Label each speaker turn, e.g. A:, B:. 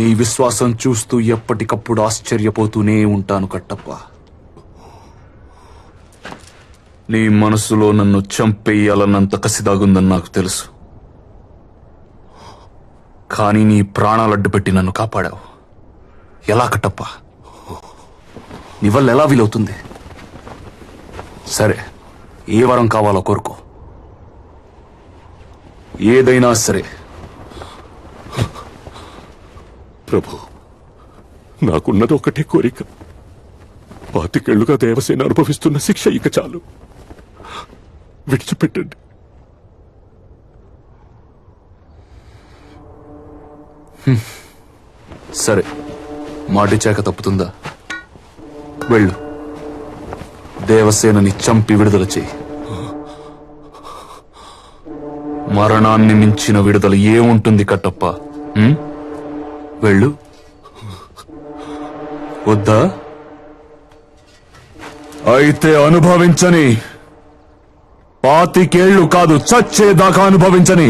A: నీ విశ్వాసం చూస్తూ ఎప్పటికప్పుడు ఆశ్చర్యపోతూనే ఉంటాను కట్టప్ప. నీ మనసులో నన్ను చంపేయాలన్నంత కసిదాగుందని నాకు తెలుసు. కానీ నీ ప్రాణాలడ్డు పెట్టి నన్ను కాపాడావు. ఎలా కట్టప్ప? నీ వల్ల ఎలా వీలవుతుంది? సరే, ఏ వరం కావాలో కోరుకో, ఏదైనా సరే.
B: ప్రభు, నాకున్నది ఒకటే కోరిక. 25 ఏళ్లుగా దేవసేన అనుభవిస్తున్న శిక్ష ఇక చాలు, విడిచిపెట్టండి.
A: సరే, మాటిచాక తప్పుతుందా? వెళ్ళు, దేవసేనని చంపి విడుదల చేయి. మరణాన్ని మించిన విడుదల ఏముంటుంది కట్టప్ప? వెళ్ళు. వద్దా? అయితే అనుభవించని. 25 ఏళ్ళు కాదు, చచ్చేదాకా అనుభవించని.